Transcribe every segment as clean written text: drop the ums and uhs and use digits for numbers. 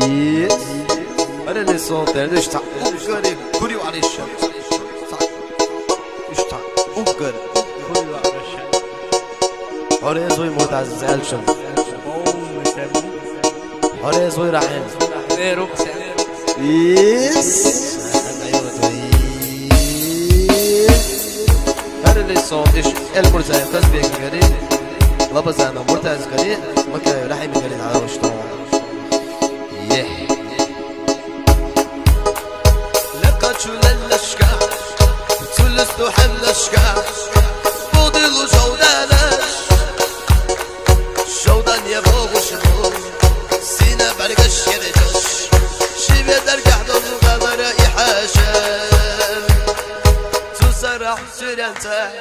يس انا اللي صوت ايش تاع اوكر كوري على الشمس ايش تاع اوكر كوري على الشمس هوري زوي متعزز الشم هوري زوي راحين يس هذا اللي صوت ايش المرتاح تسبيح قريب لبس انا مرتاح قريب ما كان راح يمكن على وشطه للشكا تولست حلشكا فضل جودانش جودان يبغى شنو سينا برقش يرجش شبه درجع ضم غمر يحاشا تسرح سرنتا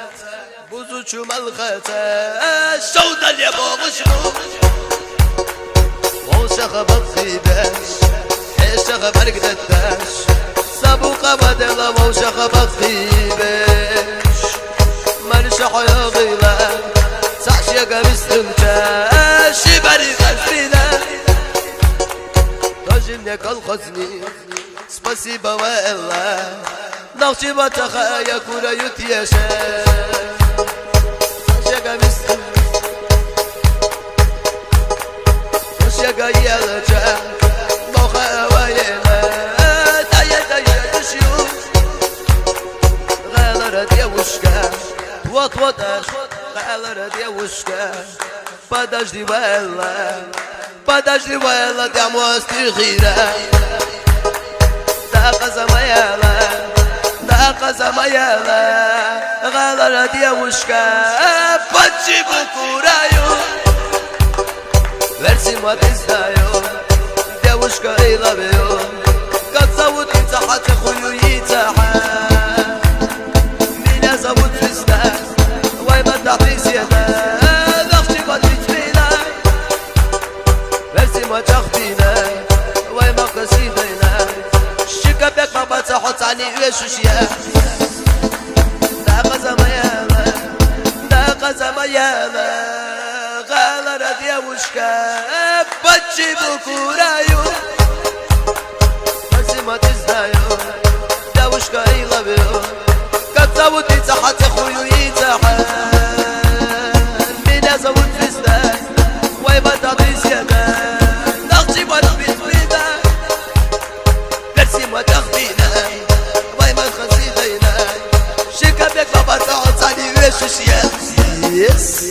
بوزو شمال ختا جودان يبغى شنو وشخ بخيباش حيشخ برقدتاش سابوقا بدلا موشخ بخيبش مرشح يا غيلا سعشي قمستنتا شبري غزلنا راجلني كالخزني سباسيبا وإلا نغشي بتخايا كورا يتياشا سعشي قمستنتا سعشي قيالجا موخا ويلا وطوطاش غالرة دي وشكا подожди ويلا دي عموستي غيرا داقة زميالا غالرة دي وشكا بتجي بكورايو versi ما تزدايو دي وشكا إيلا بيو قد صوت يتحت خويو يتحت مين زبط في ستاس واي ما تعطي سيدا ضغشي ما تتفينا برسي ما تخفينا واي ما قسيدينا الشكا بيك ما بتحط عني ويشوشيا داقة زميالا غالا رديا وشكا بتجي بكورايو برسي ما تزدايو دا وشكا إيلا بيو زود يتحت خويو يتحت مين زود فستان واي ما تعطي زيادة نغشي ما نخبيت بينا برسي ما تخبينا واي ما نخزيدينا شكا بيك ما بتعط عني ويش يس